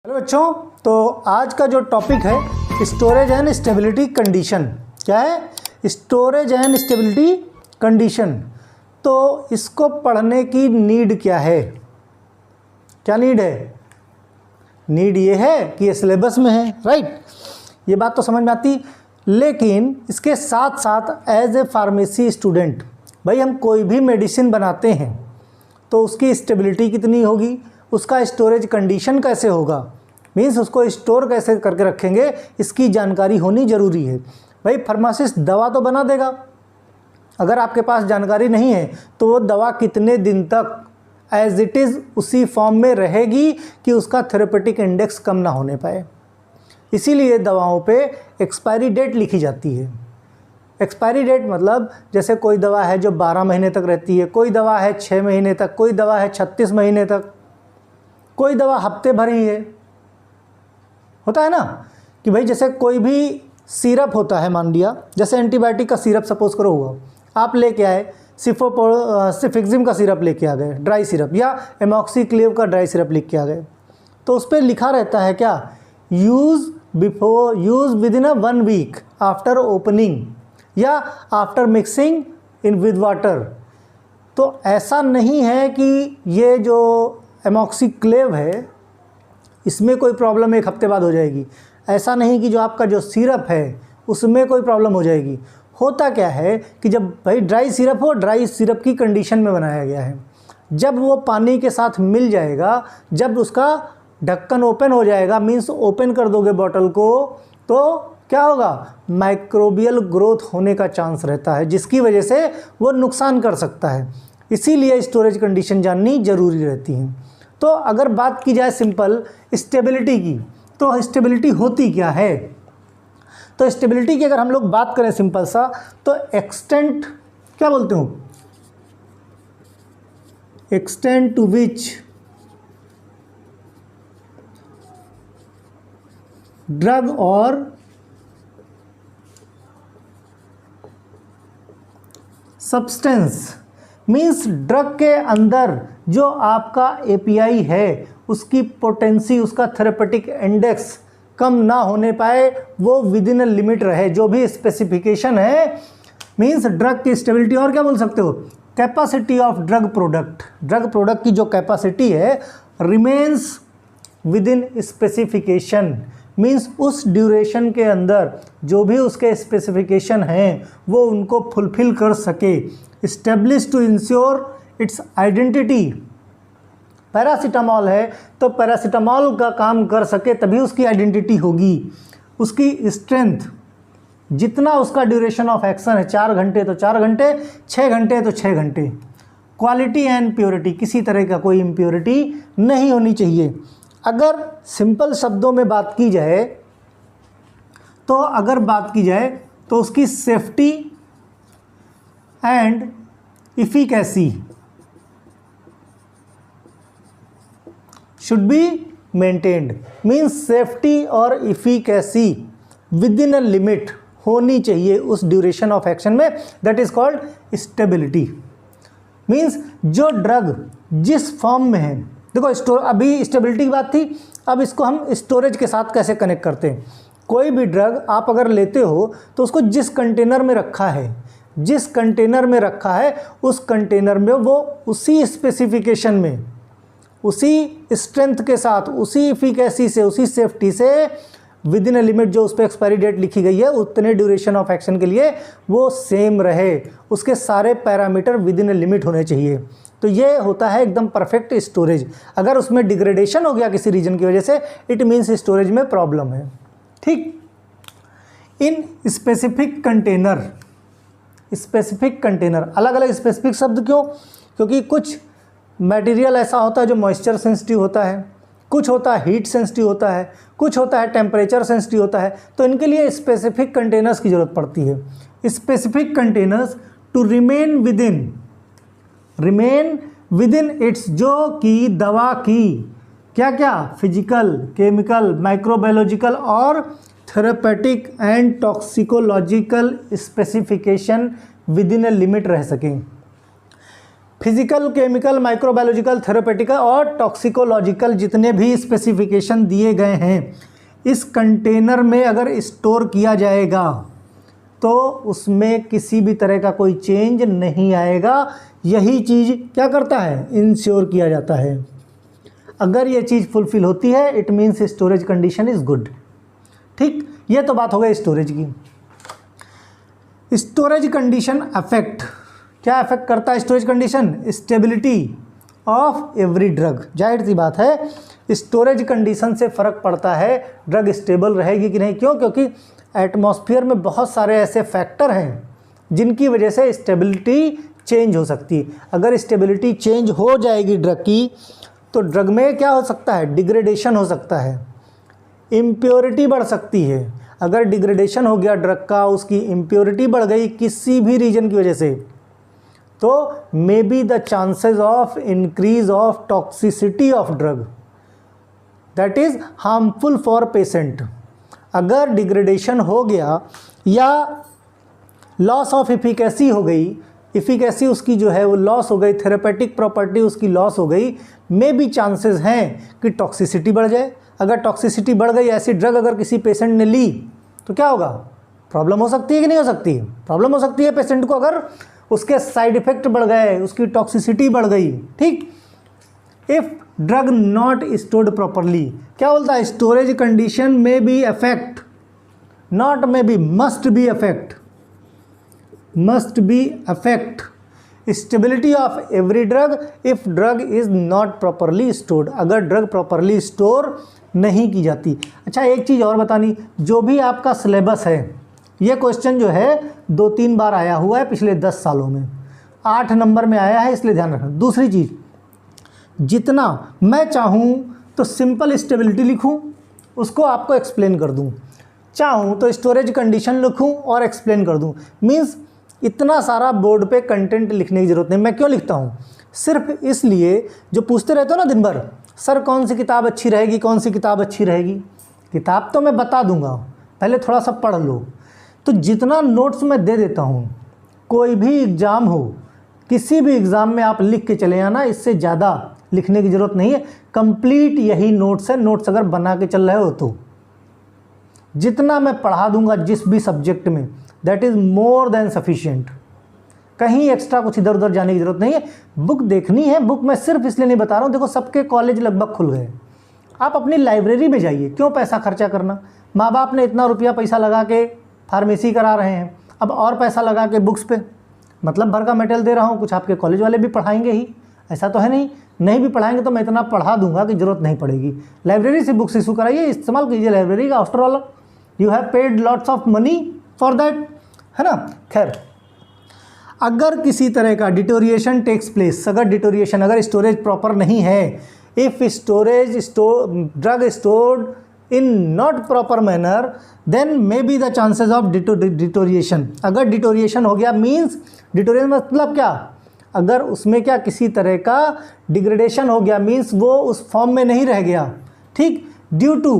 Hello बच्चों, तो आज का जो टॉपिक है स्टोरेज एंड स्टेबिलिटी कंडीशन। क्या है? Storage and stability condition. तो इसको पढ़ने की नीड क्या है? क्या नीड है? नीड ये है कि ये सिलेबस में है, राइट? ये बात तो समझ में आती, लेकिन इसके साथ साथ एज ए फार्मेसी स्टूडेंट, भाई हम कोई भी मेडिसिन बनाते हैं तो उसकी स्टेबिलिटी कितनी होगी, उसका स्टोरेज कंडीशन कैसे होगा, मीन्स उसको स्टोर कैसे करके रखेंगे, इसकी जानकारी होनी ज़रूरी है। भाई फार्मासिस्ट दवा तो बना देगा, अगर आपके पास जानकारी नहीं है तो वो दवा कितने दिन तक एज इट इज़ उसी फॉर्म में रहेगी कि उसका थेरेपेटिक इंडेक्स कम ना होने पाए। इसीलिए दवाओं पे एक्सपायरी डेट लिखी जाती है। एक्सपायरी डेट मतलब जैसे कोई दवा है जो 12 महीने तक रहती है, कोई दवा है 6 महीने तक, कोई दवा है 36 महीने तक, कोई दवा हफ्ते भर ही है। होता है ना कि भाई जैसे कोई भी सिरप होता है, मान लिया जैसे एंटीबायोटिक का सिरप सपोज करो हुआ, आप लेके आए सिफिक्सिम का सिरप लेके आ गए, ड्राई सिरप, या एमॉक्सीक्लेव का ड्राई सिरप लेके आ गए, तो उस पर लिखा रहता है क्या, use within 1 week after opening या after mixing in with water. तो ऐसा नहीं है कि ये जो एमॉक्सीक्लेव है इसमें कोई प्रॉब्लम 1 हफ्ते बाद हो जाएगी, ऐसा नहीं कि जो आपका जो सिरप है उसमें कोई प्रॉब्लम हो जाएगी। होता क्या है कि जब भाई ड्राई सिरप हो, ड्राई सिरप की कंडीशन में बनाया गया है, जब वो पानी के साथ मिल जाएगा, जब उसका ढक्कन ओपन हो जाएगा, मीन्स ओपन कर दोगे बॉटल को, तो क्या होगा, माइक्रोबियल ग्रोथ होने का चांस रहता है, जिसकी वजह से वो नुकसान कर सकता है। इसीलिए स्टोरेज कंडीशन जाननी ज़रूरी रहती है। तो अगर बात की जाए सिंपल स्टेबिलिटी की, तो स्टेबिलिटी होती क्या है? तो स्टेबिलिटी की अगर हम लोग बात करें सिंपल सा, तो एक्सटेंट, क्या बोलते हो, एक्सटेंट टू विच ड्रग और सब्सटेंस, मीन्स ड्रग के अंदर जो आपका एपीआई है उसकी पोटेंसी, उसका थेरेपेटिक इंडेक्स कम ना होने पाए, वो विद इन अ लिमिट रहे, जो भी स्पेसिफिकेशन है, मीन्स ड्रग की स्टेबिलिटी। और क्या बोल सकते हो, capacity of drug product, drug product की जो कैपेसिटी है remains with in specification, means उस ड्यूरेशन के अंदर जो भी उसके स्पेसिफिकेशन हैं वो उनको फुलफिल कर सके। Establish to ensure its identity, paracetamol है तो पैरासीटामॉल का काम कर सके तभी उसकी आइडेंटिटी होगी। उसकी स्ट्रेंथ, जितना उसका ड्यूरेशन ऑफ एक्शन है, 4 घंटे तो 4 घंटे, 6 घंटे तो 6 घंटे। क्वालिटी एंड प्योरिटी, किसी तरह का कोई इम्प्योरिटी नहीं होनी चाहिए। अगर सिंपल शब्दों में बात की जाए तो उसकी safety and efficacy should be maintained, means safety और efficacy within a limit होनी चाहिए उस ड्यूरेशन ऑफ एक्शन में, that is called stability. Means जो ड्रग जिस फॉर्म में है, देखो अभी स्टेबिलिटी की बात थी, अब इसको हम स्टोरेज के साथ कैसे कनेक्ट करते हैं। कोई भी ड्रग आप अगर लेते हो तो उसको जिस कंटेनर में रखा है, जिस कंटेनर में रखा है उस कंटेनर में वो उसी स्पेसिफिकेशन में, उसी स्ट्रेंथ के साथ, उसी इफिकेसी से, उसी सेफ्टी से विद इन अ लिमिट, जो उस पर एक्सपायरी डेट लिखी गई है उतने ड्यूरेशन ऑफ एक्शन के लिए वो सेम रहे, उसके सारे parameter with in a limit होने चाहिए। तो ये होता है एकदम परफेक्ट स्टोरेज। अगर उसमें डिग्रेडेशन हो गया किसी रीजन की वजह से, इट मीन्स स्टोरेज में प्रॉब्लम है। ठीक, इन स्पेसिफिक कंटेनर, अलग अलग स्पेसिफिक शब्द क्यों? क्योंकि कुछ मटेरियल ऐसा होता है जो मॉइस्चर सेंसिटिव होता है, कुछ होता है हीट सेंसिटिव होता है, कुछ होता है टेम्परेचर सेंसिटिव होता है, तो इनके लिए स्पेसिफिक कंटेनर्स की ज़रूरत पड़ती है। Specific containers to remain within its, जो कि दवा की क्या क्या फिजिकल, केमिकल, माइक्रोबायोलॉजिकल और therapeutic and toxicological specification within a limit रह सकें। फिजिकल, केमिकल, माइक्रोबायोलॉजिकल, थेरेपेटिकल और टॉक्सिकोलॉजिकल जितने भी स्पेसिफिकेशन दिए गए हैं, इस कंटेनर में अगर स्टोर किया जाएगा तो उसमें किसी भी तरह का कोई चेंज नहीं आएगा। यही चीज़ क्या करता है, इंश्योर किया जाता है। अगर ये चीज़ फुलफिल होती है it means storage condition is good. ठीक, ये तो बात हो गई स्टोरेज की। स्टोरेज कंडीशन अफेक्ट, क्या अफेक्ट करता है storage condition? Stability of every drug. जाहिर सी बात है स्टोरेज कंडीशन से फ़र्क पड़ता है ड्रग स्टेबल रहेगी कि नहीं। क्यों? क्योंकि एटमॉस्फेयर में बहुत सारे ऐसे फैक्टर हैं जिनकी वजह से स्टेबिलिटी चेंज हो सकती है। अगर स्टेबिलिटी चेंज हो जाएगी ड्रग की तो ड्रग में क्या हो सकता है, डिग्रेडेशन हो सकता है, इम्प्योरिटी बढ़ सकती है। अगर डिग्रेडेशन हो गया ड्रग का, उसकी इम्प्योरिटी बढ़ गई किसी भी रीजन की वजह से, तो मे be the chances of increase of toxicity of drug that is harmful for patient. अगर डिग्रेडेशन हो गया या लॉस ऑफ इफिकेसी हो गई, इफिकेसी उसकी जो है वो लॉस हो गई, थेरेपेटिक प्रॉपर्टी उसकी लॉस हो गई, मे बी चांसेस हैं कि टॉक्सिसिटी बढ़ जाए। अगर टॉक्सिसिटी बढ़ गई, ऐसी ड्रग अगर किसी पेशेंट ने ली तो क्या होगा, प्रॉब्लम हो सकती है कि नहीं हो सकती है? प्रॉब्लम हो सकती है पेशेंट को अगर उसके साइड इफेक्ट बढ़ गए, उसकी टॉक्सिसिटी बढ़ गई। ठीक, if drug not stored properly, क्या बोलता है, स्टोरेज कंडीशन में बी अफेक्ट, नॉट में be, must be affect, must be affect stability of every drug if drug is not properly stored. अगर ड्रग प्रॉपरली स्टोर नहीं की जाती। अच्छा, एक चीज़ और बतानी, जो भी आपका सिलेबस है, ये क्वेश्चन जो है 2-3 बार आया हुआ है पिछले 10 सालों में, 8 नंबर में आया है, इसलिए ध्यान रखना। दूसरी चीज़, जितना मैं चाहूँ तो सिंपल स्टेबिलिटी लिखूँ, उसको आपको एक्सप्लेन कर दूँ, चाहूँ तो स्टोरेज कंडीशन लिखूँ और एक्सप्लेन कर दूँ। मीन्स इतना सारा बोर्ड पे कंटेंट लिखने की ज़रूरत नहीं। मैं क्यों लिखता हूँ, सिर्फ इसलिए जो पूछते रहते हो ना दिन भर, सर कौन सी किताब अच्छी रहेगी, कौन सी किताब अच्छी रहेगी, किताब तो मैं बता दूंगा, पहले थोड़ा सा पढ़ लो। तो जितना नोट्स मैं दे देता हूँ, कोई भी एग्ज़ाम हो, किसी भी एग्ज़ाम में आप लिख के चले आना, इससे ज़्यादा लिखने की ज़रूरत नहीं है। कंप्लीट यही नोट्स है। नोट्स अगर बना के चल रहे हो तो जितना मैं पढ़ा दूंगा जिस भी सब्जेक्ट में, that is more than sufficient. कहीं एक्स्ट्रा कुछ इधर उधर जाने की ज़रूरत नहीं है। बुक देखनी है, बुक मैं सिर्फ इसलिए नहीं बता रहा हूँ, देखो सबके कॉलेज लगभग खुल गए, आप अपनी लाइब्रेरी में जाइए, क्यों पैसा खर्चा करना। माँ बाप ने इतना रुपया पैसा लगा के फार्मेसी करा रहे हैं, अब और पैसा लगा के बुक्स पे, मतलब भर का मटेरियल दे रहा हूँ, कुछ आपके कॉलेज वाले भी पढ़ाएंगे ही, ऐसा तो है नहीं, नहीं भी पढ़ाएंगे तो मैं इतना पढ़ा दूंगा कि ज़रूरत नहीं पड़ेगी। लाइब्रेरी से बुक्स इशू कराइए, इस्तेमाल कीजिए लाइब्रेरी का। After all you have paid lots of money for that, है ना। खैर, अगर किसी तरह का डिटोरिएशन टेक्स प्लेस, अगर डिटोरिएशन, अगर स्टोरेज प्रॉपर नहीं है, if drug stored in not proper manner, then may be the chances of deterioration. अगर डिटोरिएशन हो गया मीन्स, डिटोरिएशन मतलब क्या, अगर उसमें क्या किसी तरह का डिग्रेडेशन हो गया, मीन्स वो उस फॉर्म में नहीं रह गया। ठीक, due to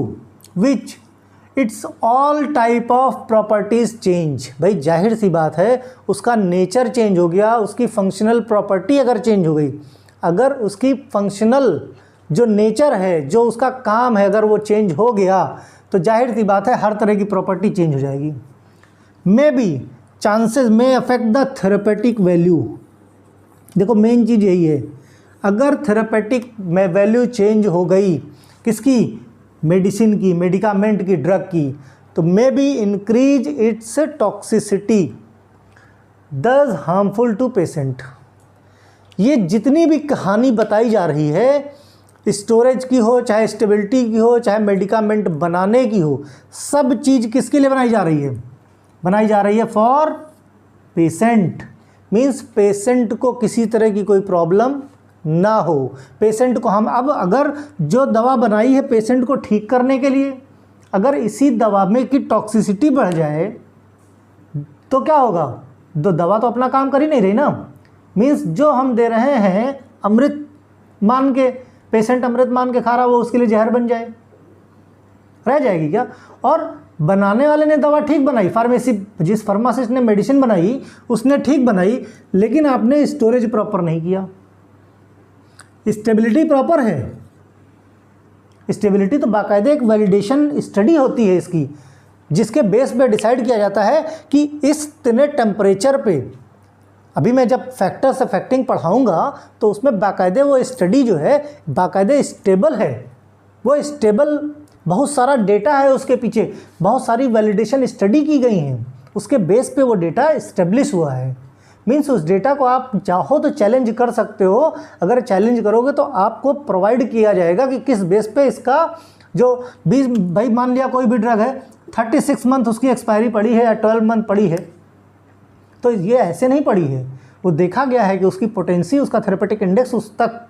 which its all type of properties change. भाई जाहिर सी बात है, उसका नेचर चेंज हो गया, उसकी फंक्शनल प्रॉपर्टी अगर चेंज हो गई, अगर उसकी फंक्शनल जो नेचर है, जो उसका काम है, अगर वो चेंज हो गया तो जाहिर सी बात है हर तरह की प्रॉपर्टी चेंज हो जाएगी। मे बी चांसेस में अफेक्ट द थेरेपेटिक वैल्यू। देखो मेन चीज़ यही है, अगर थेरेपेटिक में वैल्यू चेंज हो गई, किसकी, मेडिसिन की, मेडिकामेंट की, ड्रग की, तो may be increase its toxicity thus harmful to patient. ये जितनी भी कहानी बताई जा रही है, स्टोरेज की हो, चाहे स्टेबिलिटी की हो, चाहे मेडिकामेंट बनाने की हो, सब चीज़ किसके लिए बनाई जा रही है, बनाई जा रही है फॉर पेशेंट। मीन्स पेशेंट को किसी तरह की कोई प्रॉब्लम ना हो। पेशेंट को हम अब अगर जो दवा बनाई है पेशेंट को ठीक करने के लिए, अगर इसी दवा में की टॉक्सिसिटी बढ़ जाए तो क्या होगा, तो दवा तो अपना काम कर ही नहीं रही ना। मीन्स जो हम दे रहे हैं अमृत मान के, पेशेंट अमृत मान के खा रहा, वो उसके लिए जहर बन जाए, रह जाएगी क्या? और बनाने वाले ने दवा ठीक बनाई, फार्मेसी जिस फार्मासिस्ट ने मेडिसिन बनाई उसने ठीक बनाई, लेकिन आपने स्टोरेज प्रॉपर नहीं किया। स्टेबिलिटी प्रॉपर है, स्टेबिलिटी तो बाकायदे एक वैलिडेशन स्टडी होती है इसकी, जिसके बेस पे डिसाइड किया जाता है कि इस इतने टेम्परेचर पे, अभी मैं जब फैक्टर्स अफेक्टिंग पढ़ाऊंगा तो उसमें बाकायदे वो स्टडी जो है बाकायदे स्टेबल है, वो स्टेबल, बहुत सारा डेटा है उसके पीछे, बहुत सारी वैलिडेशन स्टडी की गई हैं, उसके बेस पे वो डेटा इस्टेब्लिश हुआ है। मीन्स उस डेटा को आप चाहो तो चैलेंज कर सकते हो, अगर चैलेंज करोगे तो आपको प्रोवाइड किया जाएगा कि किस बेस पे इसका जो 20, भाई मान लिया कोई भी ड्रग है 36 मंथ उसकी एक्सपायरी पड़ी है या 12 मंथ पड़ी है, तो ये ऐसे नहीं पड़ी है, वो देखा गया है कि उसकी पोटेंसी, उसका थेरेपेटिक इंडेक्स, उस तक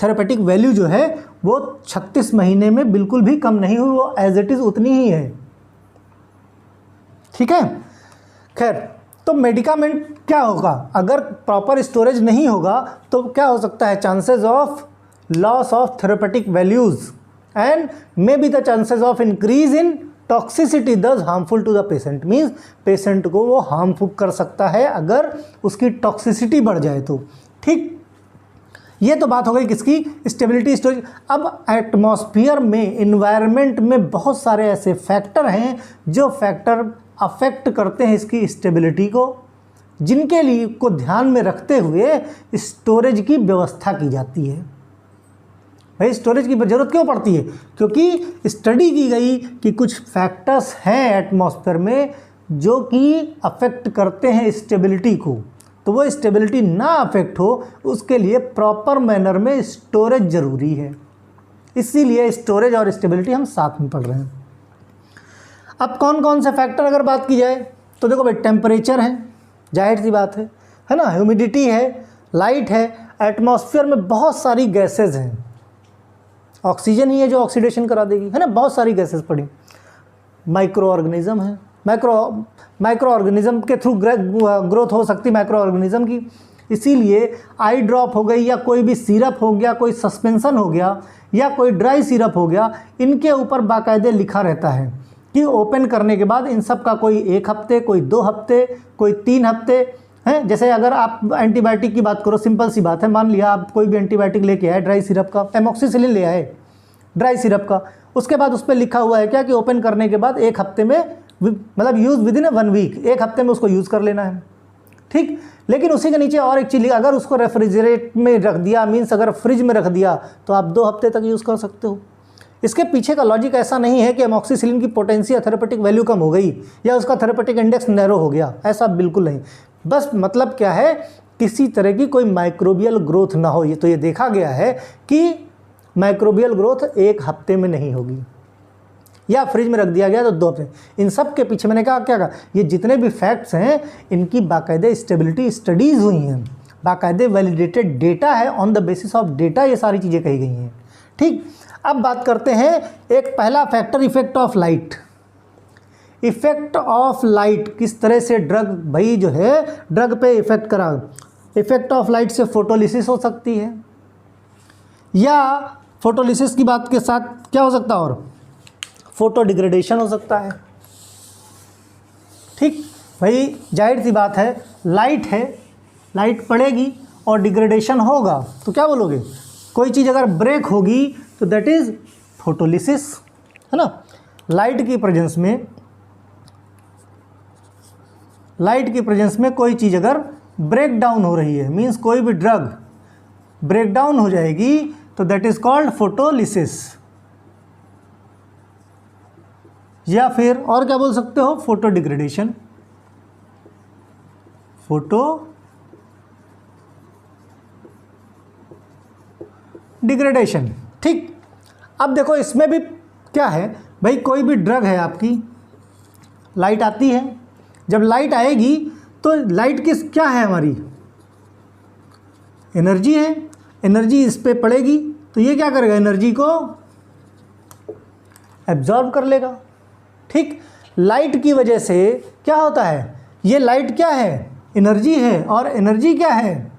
थेरेपेटिक वैल्यू जो है वो 36 महीने में बिल्कुल भी कम नहीं हुई, वो एज इट इज़ उतनी ही है। ठीक है, खैर तो मेडिकामेंट क्या होगा, अगर प्रॉपर स्टोरेज नहीं होगा तो क्या हो सकता है? Chances of loss of therapeutic values and may be the chances of increase in toxicity thus harmful to the patient. Means patient को वो हार्मफुल कर सकता है अगर उसकी टॉक्सिसिटी बढ़ जाए तो। ठीक, ये तो बात हो गई किसकी? Stability storage. अब एटमॉस्फेयर में, इन्वायरमेंट में बहुत सारे ऐसे फैक्टर हैं जो फैक्टर अफेक्ट करते हैं इसकी स्टेबिलिटी को, जिनके लिए को ध्यान में रखते हुए स्टोरेज की व्यवस्था की जाती है। भाई स्टोरेज की ज़रूरत क्यों पड़ती है? क्योंकि स्टडी की गई कि कुछ फैक्टर्स हैं एटमॉस्फेयर में जो कि अफेक्ट करते हैं स्टेबिलिटी को, तो वो स्टेबिलिटी ना अफेक्ट हो उसके लिए प्रॉपर मैनर में स्टोरेज ज़रूरी है। इसीलिए स्टोरेज और स्टेबिलिटी हम साथ में पढ़ रहे हैं। अब कौन कौन से फैक्टर अगर बात की जाए तो देखो भाई, टेम्परेचर है, जाहिर सी बात है ना, ह्यूमिडिटी है, लाइट है, एटमॉस्फेयर में बहुत सारी गैसेज हैं, ऑक्सीजन ही है जो ऑक्सीडेशन करा देगी, है ना, बहुत सारी गैसेज पड़ी, माइक्रो ऑर्गेनिज्म है, माइक्रो ऑर्गेनिज्म के थ्रू ग्रोथ हो सकती है माइक्रो ऑर्गेनिज्म की। इसीलिए आई ड्रॉप हो गई या कोई भी सिरप हो गया, कोई सस्पेंसन हो गया या कोई ड्राई सिरप हो गया, इनके ऊपर बाकायदे लिखा रहता है कि ओपन करने के बाद इन सब का कोई 1 हफ्ते, कोई 2 हफ्ते, कोई 3 हफ्ते हैं। जैसे अगर आप एंटीबायोटिक की बात करो, सिंपल सी बात है, मान लिया आप कोई भी एंटीबायोटिक लेके आए ड्राई सिरप का, एमोक्सिसिलिन ले आए ड्राई सिरप का, उसके बाद उस पर लिखा हुआ है क्या कि ओपन करने के बाद 1 हफ्ते में, मतलब यूज़ विद इन 1 वीक, 1 हफ्ते में उसको यूज़ कर लेना है। ठीक, लेकिन उसी के नीचे और एक चीज़, अगर उसको रेफ्रिजरेट में रख दिया, मीन्स अगर फ्रिज में रख दिया तो आप 2 हफ्ते तक यूज़ कर सकते हो। इसके पीछे का लॉजिक ऐसा नहीं है कि एमोक्सिसिलिन की पोटेंसी या थेरेपेटिक वैल्यू कम हो गई या उसका थेरेपेटिक इंडेक्स नैरो हो गया, ऐसा बिल्कुल नहीं। बस मतलब क्या है, किसी तरह की कोई माइक्रोबियल ग्रोथ ना हो। ये तो ये देखा गया है कि माइक्रोबियल ग्रोथ 1 हफ्ते में नहीं होगी, या फ्रिज में रख दिया गया तो 2 हफ्ते। इन सब के पीछे मैंने कहा क्या कहा, ये जितने भी फैक्ट्स हैं इनकी बाकायदे स्टेबिलिटी स्टडीज़ हुई हैं, बाकायदे वैलिडेटेड डेटा है, on the basis of data ये सारी चीज़ें कही गई हैं। ठीक, अब बात करते हैं एक पहला factor, effect of light. Effect of light, किस तरह से ड्रग, भाई जो है ड्रग पे इफेक्ट करा। इफेक्ट ऑफ लाइट से फोटोलिसिस हो सकती है, या फोटोलिसिस की बात के साथ क्या हो सकता है, और फोटो डिग्रेडेशन हो सकता है। ठीक, भाई जाहिर सी बात है, लाइट है, लाइट पड़ेगी और डिग्रेडेशन होगा तो क्या बोलोगे, कोई चीज़ अगर ब्रेक होगी तो दैट इज़ फोटोलिसिस, है ना। लाइट की प्रेजेंस में कोई चीज़ अगर ब्रेक डाउन हो रही है, मीन्स कोई भी ड्रग ब्रेक डाउन हो जाएगी तो दैट इज़ कॉल्ड फोटोलिसिस, या फिर और क्या बोल सकते हो, फोटो डिग्रेडेशन, फोटो डिग्रेडेशन। ठीक, अब देखो इसमें भी क्या है भाई, कोई भी ड्रग है आपकी, लाइट आती है, जब लाइट आएगी तो लाइट किस क्या है, हमारी एनर्जी है, एनर्जी इस पे पड़ेगी तो ये क्या करेगा, एनर्जी को एब्जॉर्ब कर लेगा। ठीक, लाइट की वजह से क्या होता है, ये लाइट क्या है, एनर्जी है, और एनर्जी क्या है,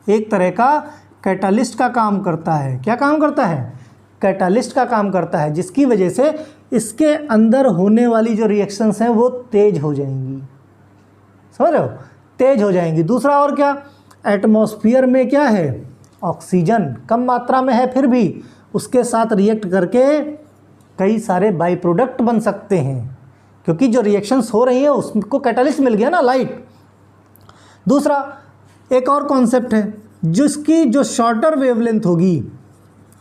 एक तरह का कैटालिस्ट का काम करता है। क्या काम करता है, कैटालिस्ट का काम करता है, जिसकी वजह से इसके अंदर होने वाली जो रिएक्शंस हैं वो तेज हो जाएंगी। समझ रहे हो, तेज हो जाएंगी। दूसरा और क्या, एटमॉस्फेयर में क्या है, ऑक्सीजन कम मात्रा में है, फिर भी उसके साथ रिएक्ट करके कई सारे बाई प्रोडक्ट बन सकते हैं, क्योंकि जो रिएक्शंस हो रही हैं उसको कैटालिस्ट मिल गया ना, लाइट। दूसरा एक और कॉन्सेप्ट है, जिसकी जो शॉर्टर वेवलेंथ होगी,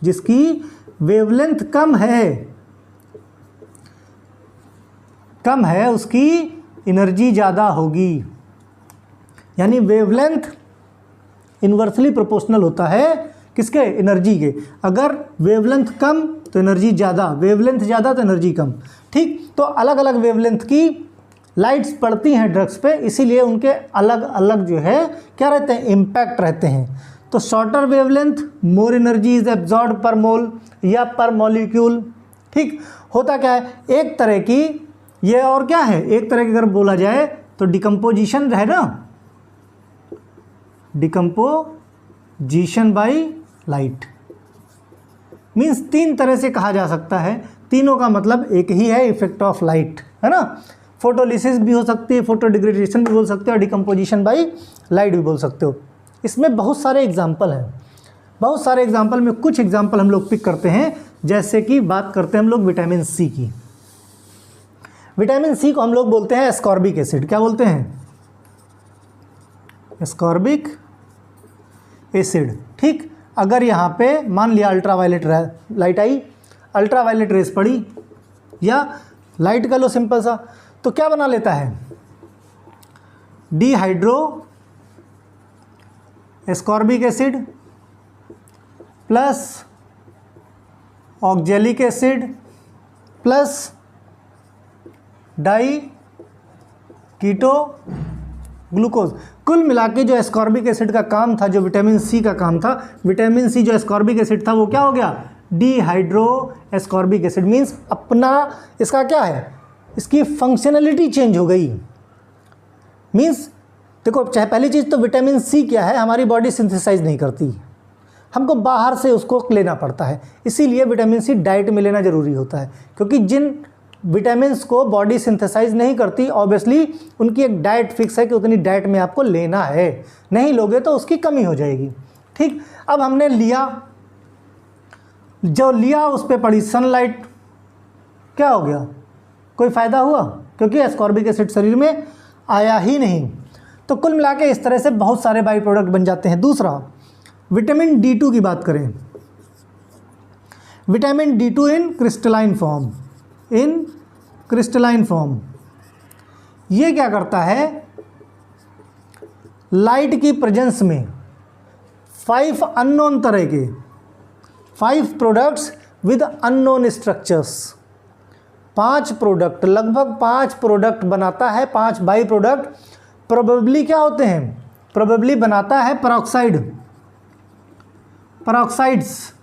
जिसकी वेवलेंथ कम है उसकी एनर्जी ज़्यादा होगी। यानी वेवलेंथ इन्वर्सली प्रोपोर्शनल होता है किसके, एनर्जी के। अगर वेवलेंथ कम तो एनर्जी ज़्यादा, वेवलेंथ ज़्यादा तो एनर्जी कम। ठीक, तो अलग अलग वेवलेंथ की लाइट्स पड़ती हैं ड्रग्स पे, इसीलिए उनके अलग अलग जो है क्या रहते हैं, इम्पैक्ट रहते हैं। तो shorter wavelength more energy is absorb पर मोल या पर मॉलिक्यूल। ठीक, होता क्या है, एक तरह की ये और क्या है, एक तरह की अगर बोला जाए तो डिकम्पोजिशन है ना, डिकम्पोजिशन बाय लाइट मीन्स तीन तरह से कहा जा सकता है, तीनों का मतलब एक ही है, इफेक्ट ऑफ लाइट, है ना। फोटोलिसिस भी हो सकती है, फोटो डिग्रेडेशन भी बोल सकते हो, और डिकम्पोजिशन बाय लाइट भी बोल सकते हो। इसमें बहुत सारे एग्जाम्पल हैं, बहुत सारे एग्जाम्पल में कुछ एग्जाम्पल हम लोग पिक करते हैं। जैसे कि बात करते हैं हम लोग विटामिन सी की। विटामिन सी को हम लोग बोलते हैं एस्कॉर्बिक एसिड। क्या बोलते हैं, एस्कॉर्बिक एसिड। ठीक, अगर यहाँ पे मान लिया अल्ट्रावायलेट लाइट आई, अल्ट्रावायलेट रेस पड़ी, या लाइट का लो सिंपल सा, तो क्या बना लेता है, dehydroascorbic acid plus oxalic acid plus diketo glucose. कुल मिला के जो एस्कॉर्बिक एसिड का काम था, जो विटामिन सी का काम था, विटामिन सी जो एस्कॉर्बिक एसिड था वो क्या हो गया, डिहाइड्रो एस्कॉर्बिक एसिड। मीन्स अपना इसका क्या है, इसकी फंक्शनलिटी चेंज हो गई। मीन्स देखो, चाहे पहली चीज़ तो विटामिन सी क्या है, हमारी बॉडी सिंथेसाइज नहीं करती, हमको बाहर से उसको लेना पड़ता है। इसीलिए विटामिन सी डाइट में लेना ज़रूरी होता है, क्योंकि जिन विटामिन्स को बॉडी सिंथेसाइज नहीं करती, ऑब्वियसली उनकी एक डाइट फिक्स है कि उतनी डाइट में आपको लेना है, नहीं लोगे तो उसकी कमी हो जाएगी। ठीक, अब हमने लिया, जो लिया उस पर पड़ी सनलाइट, क्या हो गया, कोई फ़ायदा हुआ, क्योंकि एस्कॉर्बिक एसिड शरीर में आया ही नहीं। तो कुल मिला के इस तरह से बहुत सारे बाई प्रोडक्ट बन जाते हैं। दूसरा, विटामिन D2 की बात करें, विटामिन D2 इन क्रिस्टलाइन फॉर्म, इन क्रिस्टलाइन फॉर्म, ये क्या करता है, लाइट की प्रेजेंस में 5 अननोन तरह के 5 products with unknown structures, 5 product, लगभग 5 प्रोडक्ट बनाता है, 5 बाई प्रोडक्ट। प्रोबेबली क्या होते हैं, प्रोबेबली बनाता है पेरोक्साइड्स,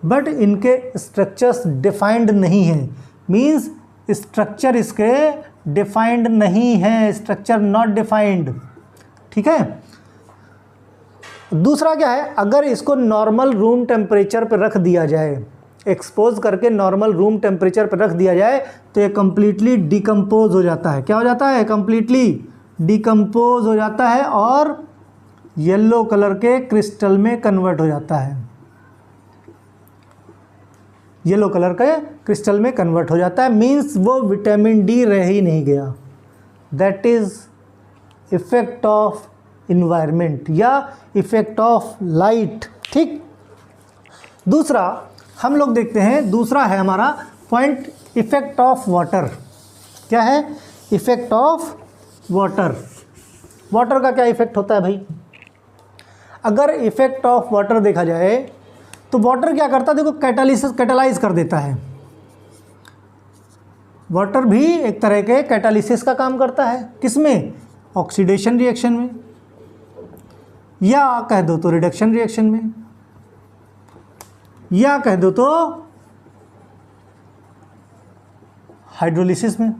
बट इनके स्ट्रक्चर्स डिफाइंड नहीं हैं। मींस स्ट्रक्चर इसके डिफाइंड नहीं है, स्ट्रक्चर नॉट डिफाइंड। ठीक है। दूसरा क्या है, अगर इसको नॉर्मल रूम टेम्परेचर पर रख दिया जाए, एक्सपोज करके नॉर्मल रूम टेम्परेचर पर रख दिया जाए, तो ये कम्प्लीटली डिकम्पोज हो जाता है। क्या हो जाता है, कम्प्लीटली डिकम्पोज हो जाता है और येलो कलर के क्रिस्टल में कन्वर्ट हो जाता है, येलो कलर के क्रिस्टल में कन्वर्ट हो जाता है। मीन्स वो विटामिन डी रह ही नहीं गया। That is effect of environment या इफेक्ट ऑफ लाइट। ठीक। दूसरा हम लोग देखते हैं, दूसरा है हमारा पॉइंट, इफेक्ट ऑफ वाटर। क्या है, इफेक्ट ऑफ वाटर। वाटर का क्या इफेक्ट होता है भाई, अगर इफेक्ट ऑफ वाटर देखा जाए तो वाटर क्या करता है, देखो कैटालाइज कर देता है। वाटर भी एक तरह के कैटालिसिस का काम करता है, किसमें, ऑक्सीडेशन रिएक्शन में, या कह दो तो रिडक्शन रिएक्शन में, या कह दो तो हाइड्रोलिसिस में।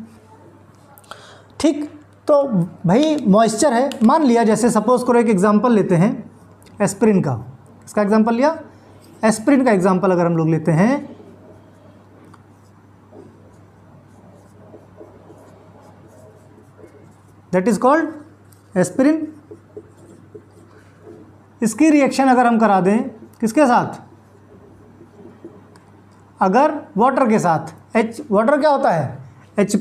ठीक। तो भाई मॉइस्चर है, मान लिया, जैसे सपोज करो एक एग्जांपल लेते हैं एस्पिरिन का, इसका एग्जांपल लिया, एस्पिरिन का एग्जांपल अगर हम लोग लेते हैं दैट इज कॉल्ड एस्पिरिन। इसकी रिएक्शन अगर हम करा दें किसके साथ, अगर वाटर के साथ, H वाटर क्या होता है H+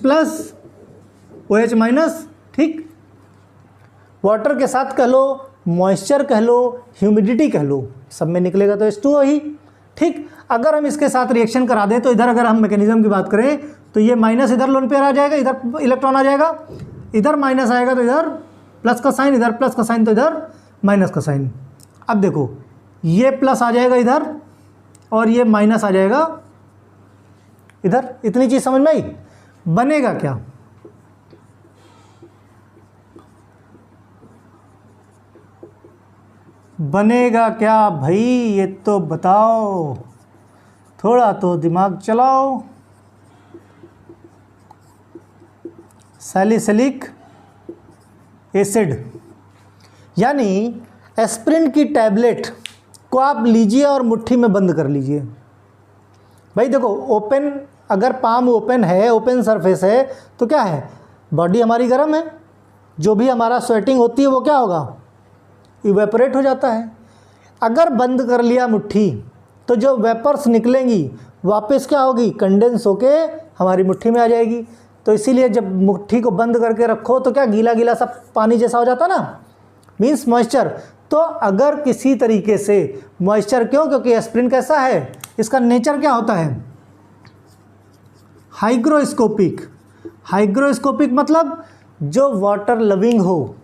OH माइनस, ठीक। वाटर के साथ कह लो, मॉइस्चर कह लो, ह्यूमिडिटी कह लो, सब में निकलेगा तो H2O ही, ठीक। अगर हम इसके साथ रिएक्शन करा दें तो इधर अगर हम मैकेनिज्म की बात करें तो ये माइनस इधर लोन पेयर आ जाएगा, इधर इलेक्ट्रॉन आ जाएगा, इधर माइनस आएगा तो इधर प्लस का साइन, इधर प्लस का साइन तो इधर माइनस का साइन। अब देखो ये प्लस आ जाएगा इधर और ये माइनस आ जाएगा इधर। इतनी चीज समझ में आई। बनेगा क्या, बनेगा क्या भाई, ये तो बताओ, थोड़ा तो दिमाग चलाओ। सैलिसिलिक एसिड, यानी एस्पिरिन की टैबलेट को आप लीजिए और मुट्ठी में बंद कर लीजिए। भाई देखो, ओपन, अगर पाम ओपन है, ओपन सरफेस है तो क्या है, बॉडी हमारी गर्म है, जो भी हमारा स्वेटिंग होती है वो क्या होगा, इवेपोरेट हो जाता है। अगर बंद कर लिया मुट्ठी तो जो वेपर्स निकलेंगी वापस क्या होगी, कंडेंस होके हमारी मुट्ठी में आ जाएगी। तो इसीलिए जब मुट्ठी को बंद करके रखो तो क्या गीला गीला सब पानी जैसा हो जाता ना, मीन्स मॉइस्चर। तो अगर किसी तरीके से मॉइस्चर, क्यों, क्योंकि एस्पिरिन कैसा है, इसका नेचर क्या होता है, हाइग्रोस्कोपिक। हाइग्रोस्कोपिक मतलब जो वाटर लविंग हो,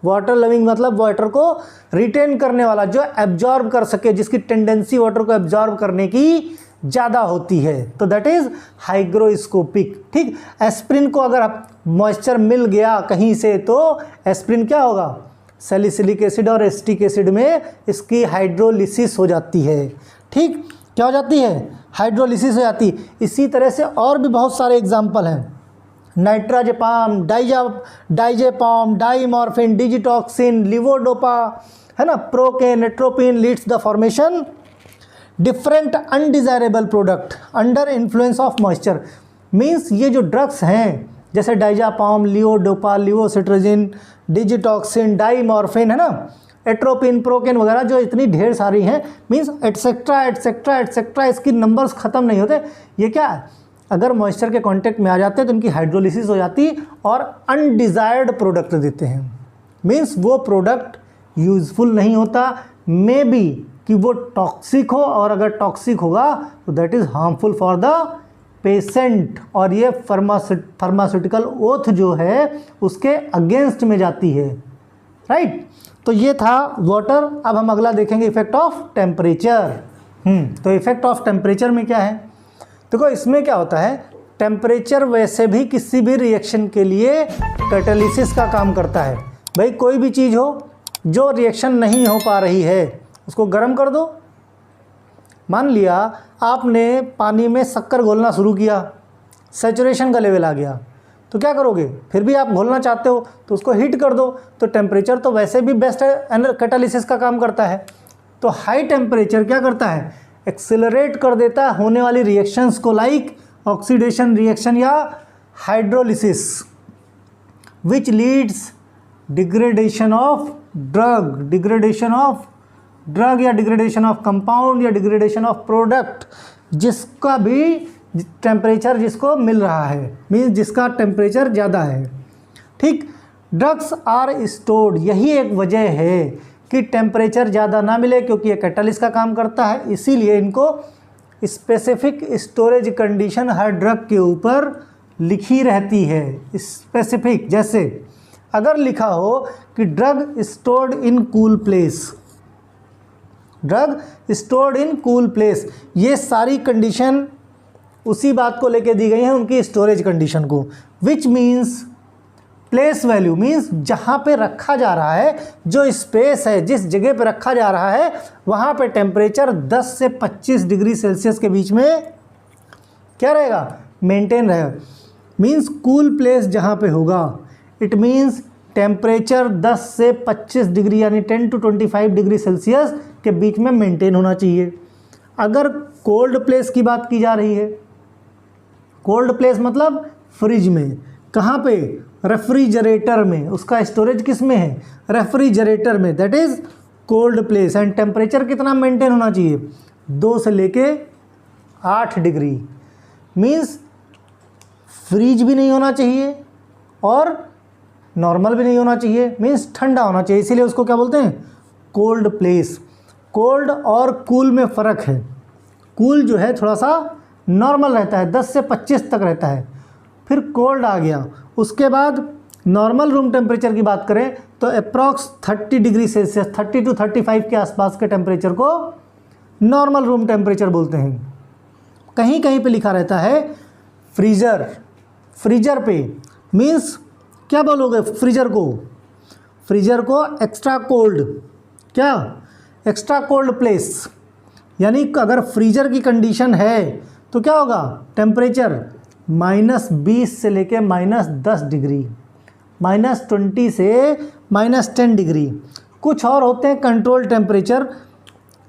वाटर लविंग मतलब वाटर को रिटेन करने वाला, जो एब्जॉर्ब कर सके, जिसकी टेंडेंसी वाटर को एब्जॉर्ब करने की ज़्यादा होती है, तो दैट इज़ हाइग्रोस्कोपिक, ठीक। एस्पिरिन को अगर आप मॉइस्चर मिल गया कहीं से तो एस्पिरिन क्या होगा, सैलिसिलिक एसिड और एसिटिक एसिड में इसकी हाइड्रोलिसिस हो जाती है, ठीक। क्या हो जाती है, हाइड्रोलिसिस हो जाती है। इसी तरह से और भी बहुत सारे एग्जाम्पल हैं, नाइट्राजेपाम, डाइजेपाम, डाइमॉर्फिन, डिजिटॉक्सिन, लिवोडोपा, है ना, procaine, atropine leads the formation different undesirable product under influence of moisture. Means ये जो ड्रग्स हैं जैसे डाइजापाम, लिवोडोपा, लिवोसिट्रोजिन, डिजिटॉक्सिन, डाइमॉर्फिन, है ना, एट्रोपिन, प्रोकेन वगैरह, जो इतनी ढेर सारी हैं, मीन्स एटसेट्रा एटसेट्रा एटसेट्रा, इसकी नंबर्स ख़त्म नहीं होते। ये क्या है, अगर मॉइस्चर के कांटेक्ट में आ जाते हैं तो इनकी हाइड्रोलिसिस हो जाती और अनडिजायर्ड प्रोडक्ट देते हैं। मीन्स वो प्रोडक्ट यूजफुल नहीं होता, मे बी कि वो टॉक्सिक हो, और अगर टॉक्सिक होगा तो that is harmful for the patient, और ये फार्मास्यूटिकल ओथ जो है उसके अगेंस्ट में जाती है, राइट। तो ये था वाटर। अब हम अगला देखेंगे इफेक्ट ऑफ टेम्परेचर। तो इफेक्ट ऑफ टेम्परेचर में क्या है, देखो इसमें क्या होता है, टेम्परेचर वैसे भी किसी भी रिएक्शन के लिए कैटालिसिस का काम करता है। भाई कोई भी चीज़ हो जो रिएक्शन नहीं हो पा रही है उसको गर्म कर दो। मान लिया आपने पानी में शक्कर घोलना शुरू किया, सैचुरेशन का लेवल आ गया, तो क्या करोगे, फिर भी आप घोलना चाहते हो तो उसको हीट कर दो। तो टेम्परेचर तो वैसे भी बेस्ट है, कैटालिसिस का काम करता है। तो हाई टेम्परेचर क्या करता है, एक्सेलरेट कर देता है होने वाली रिएक्शंस को, लाइक ऑक्सीडेशन रिएक्शन या hydrolysis, which leads degradation of drug या डिग्रेडेशन ऑफ कंपाउंड या डिग्रेडेशन ऑफ प्रोडक्ट, जिसका भी टेम्परेचर जिसको मिल रहा है, मीन्स जिसका टेम्परेचर ज़्यादा है, ठीक। ड्रग्स आर स्टोर्ड, यही एक वजह है कि टेम्परेचर ज़्यादा ना मिले, क्योंकि ये कैटालिस्ट का काम करता है। इसीलिए इनको स्पेसिफिक स्टोरेज कंडीशन हर ड्रग के ऊपर लिखी रहती है, स्पेसिफिक। जैसे अगर लिखा हो कि drug stored in cool place, drug stored in cool place, ये सारी कंडीशन उसी बात को लेके दी गई हैं, उनकी स्टोरेज कंडीशन को। Which means place value, means जहाँ पे रखा जा रहा है, जो स्पेस है, जिस जगह पे रखा जा रहा है, वहाँ पे टेम्परेचर 10 से 25 डिग्री सेल्सियस के बीच में क्या रहेगा, मेंटेन रहेगा। मीन्स कूल प्लेस जहाँ पे होगा, इट मीन्स टेम्परेचर 10 से 25 डिग्री यानी 10 to 25 डिग्री सेल्सियस के बीच में मेंटेन होना चाहिए। अगर कोल्ड प्लेस की बात की जा रही है, कोल्ड प्लेस मतलब फ्रिज में, कहाँ पे, रेफ्रिजरेटर में, उसका स्टोरेज किस में है, रेफ्रिजरेटर में, that is cold place. And temperature कितना मेंटेन होना चाहिए, 2 से लेके 8 डिग्री। मीन्स फ्रीज भी नहीं होना चाहिए और नॉर्मल भी नहीं होना चाहिए, मीन्स ठंडा होना चाहिए, इसीलिए उसको क्या बोलते हैं, कोल्ड प्लेस। कोल्ड और कूल में फ़र्क है। कूल जो है थोड़ा सा नॉर्मल रहता है, 10 से 25 तक रहता है, फिर कोल्ड आ गया। उसके बाद नॉर्मल रूम टेम्परेचर की बात करें तो अप्रॉक्स 30 डिग्री सेल्सियस, 30 to 35 के आसपास के टेम्परेचर को नॉर्मल रूम टेम्परेचर बोलते हैं। कहीं कहीं पे लिखा रहता है फ्रीज़र, फ्रीजर पे, मीन्स क्या बोलोगे फ्रीजर को, फ्रीजर को एक्स्ट्रा कोल्ड, क्या एक्स्ट्रा कोल्ड प्लेस। यानी अगर फ्रीजर की कंडीशन है तो क्या होगा, टेम्परेचर -20 से लेके -10 डिग्री, -20 से -10 डिग्री। कुछ और होते हैं कंट्रोल टेम्परेचर,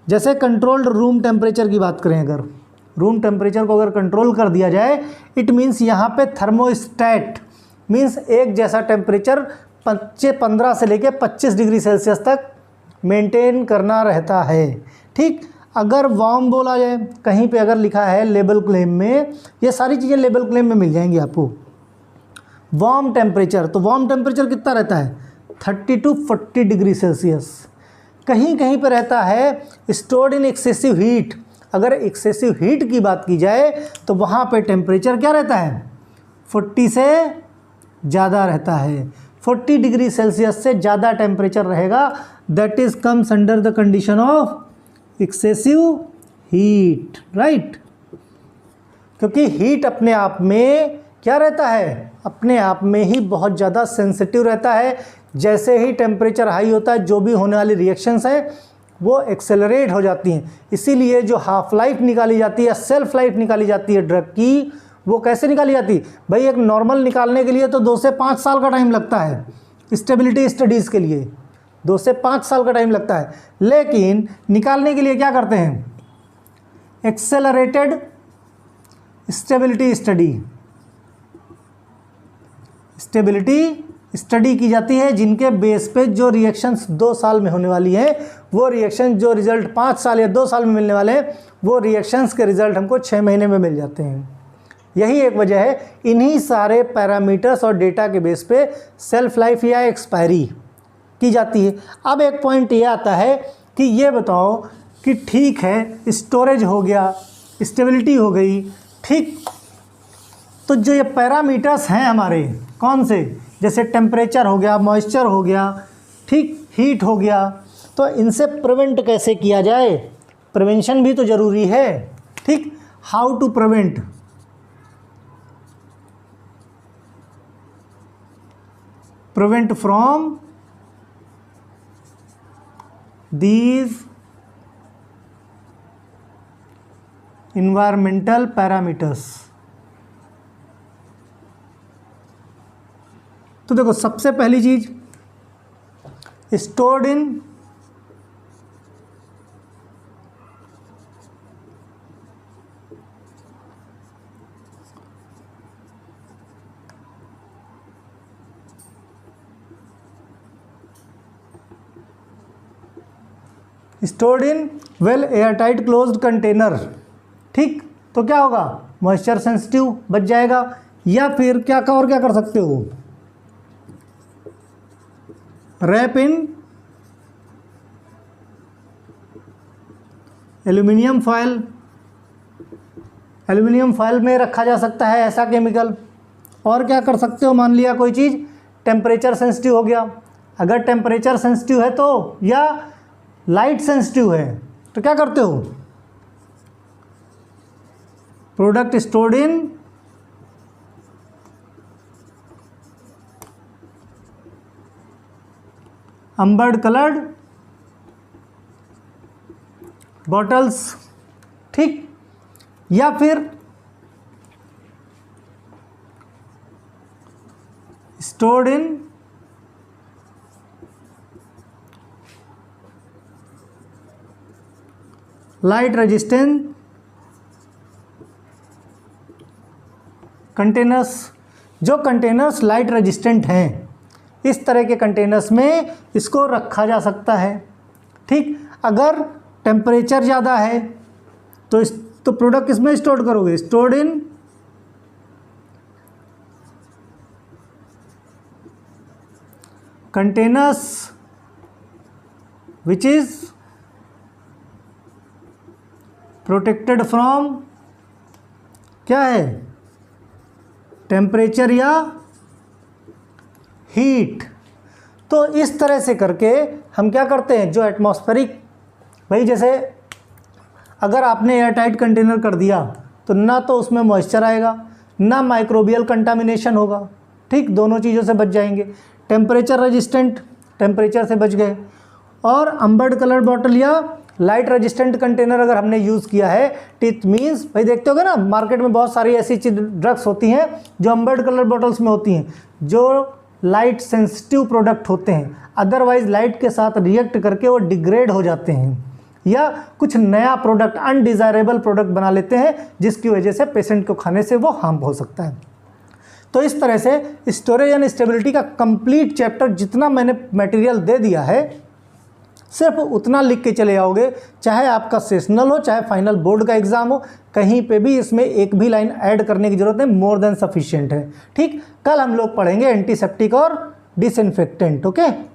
जैसे कंट्रोल्ड रूम टेम्परेचर की बात करें, अगर रूम टेम्परेचर को अगर कंट्रोल कर दिया जाए, इट मीन्स यहाँ पे थर्मोस्टेट, मीन्स एक जैसा टेम्परेचर 15 से लेके 25 डिग्री सेल्सियस तक मेंटेन करना रहता है। ठीक, अगर वार्म बोला जाए, कहीं पे अगर लिखा है लेबल क्लेम में, ये सारी चीज़ें लेबल क्लेम में मिल जाएंगी आपको। वार्म टेम्परेचर, तो वार्म टेम्परेचर कितना रहता है, 30 to 40 डिग्री सेल्सियस। कहीं कहीं पे रहता है स्टोर्ड इन एक्सेसिव हीट। अगर एक्सेसिव हीट की बात की जाए तो वहाँ पे टेम्परेचर क्या रहता है, 40 से ज़्यादा रहता है, 40 डिग्री सेल्सियस से ज़्यादा टेम्परेचर रहेगा, that is comes under the condition of excessive heat, right. क्योंकि हीट अपने आप में क्या रहता है, अपने आप में ही बहुत ज़्यादा सेंसिटिव रहता है। जैसे ही टेम्परेचर हाई होता है, जो भी होने वाली रिएक्शंस हैं वो एक्सेलरेट हो जाती हैं। इसीलिए जो हाफ लाइफ निकाली जाती है, सेल्फ लाइफ निकाली जाती है ड्रग की, वो कैसे निकाली जाती है भाई, एक नॉर्मल निकालने के लिए तो 2 से 5 साल का टाइम लगता है, स्टेबिलिटी स्टडीज़ के लिए 2 से 5 साल का टाइम लगता है। लेकिन निकालने के लिए क्या करते हैं, accelerated stability study, stability study की जाती है, जिनके बेस पे जो रिएक्शंस 2 साल में होने वाली हैं, वो रिएक्शन जो रिजल्ट 5 साल या 2 साल में मिलने वाले हैं, वो रिएक्शंस के रिजल्ट हमको 6 महीने में मिल जाते हैं। यही एक वजह है, इन्हीं सारे पैरामीटर्स और डेटा के बेस पे सेल्फ लाइफ या एक्सपायरी की जाती है। अब एक पॉइंट ये आता है कि ये बताओ कि ठीक है स्टोरेज हो गया, स्टेबिलिटी हो गई, ठीक, तो जो ये पैरामीटर्स हैं हमारे, कौन से, जैसे टेम्परेचर हो गया, मॉइस्चर हो गया, ठीक, हीट हो गया, तो इनसे प्रिवेंट कैसे किया जाए, प्रिवेंशन भी तो ज़रूरी है। ठीक, how to prevent, prevent from these environmental parameters। तो देखो सबसे पहली चीज, stored in stored in well airtight closed container. ठीक, तो क्या होगा, मॉइस्चर सेंसिटिव बच जाएगा। या फिर क्या और क्या कर सकते हो, wrap in aluminium foil, aluminium foil में रखा जा सकता है ऐसा केमिकल। और क्या कर सकते हो, मान लिया कोई चीज़ टेम्परेचर सेंसिटिव हो गया, अगर टेम्परेचर सेंसिटिव है तो, या लाइट सेंसिटिव है तो क्या करते हो, product stored in ambered coloured bottles. ठीक, या फिर stored in light resistant containers. जो कंटेनर्स लाइट रेजिस्टेंट हैं, इस तरह के कंटेनर्स में इसको रखा जा सकता है। ठीक, अगर टेम्परेचर ज़्यादा है तो प्रोडक्ट किसमें स्टोर करोगे? Stored in containers which is protected from क्या है? टेम्परेचर या हीट। तो इस तरह से करके हम क्या करते हैं, जो एटमॉस्फेरिक, भाई जैसे अगर आपने एयर टाइट कंटेनर कर दिया तो ना तो उसमें मॉइस्चर आएगा, ना माइक्रोबियल कंटामिनेशन होगा। ठीक, दोनों चीज़ों से बच जाएंगे। टेम्परेचर रेजिस्टेंट, टेम्परेचर से बच गए। और अम्बर्ड कलर बॉटल या लाइट रेजिस्टेंट कंटेनर अगर हमने यूज़ किया है, इट मीन्स भाई देखते होगे ना मार्केट में बहुत सारी ऐसी ड्रग्स होती हैं जो अम्बर्ड कलर बॉटल्स में होती हैं, जो लाइट सेंसिटिव प्रोडक्ट होते हैं, अदरवाइज लाइट के साथ रिएक्ट करके वो डिग्रेड हो जाते हैं या कुछ नया प्रोडक्ट, अनडिज़ायरेबल प्रोडक्ट बना लेते हैं, जिसकी वजह से पेशेंट को खाने से वो हार्म हो सकता है। तो इस तरह से स्टोरेज एंड स्टेबिलिटी का कंप्लीट चैप्टर जितना मैंने मटेरियल दे दिया है, सिर्फ उतना लिख के चले आओगे, चाहे आपका सेशनल हो चाहे फाइनल बोर्ड का एग्जाम हो, कहीं पे भी इसमें एक भी लाइन ऐड करने की जरूरत नहीं, मोर देन सफिशिएंट है। ठीक, कल हम लोग पढ़ेंगे एंटीसेप्टिक और डिसइंफेक्टेंट। ओके।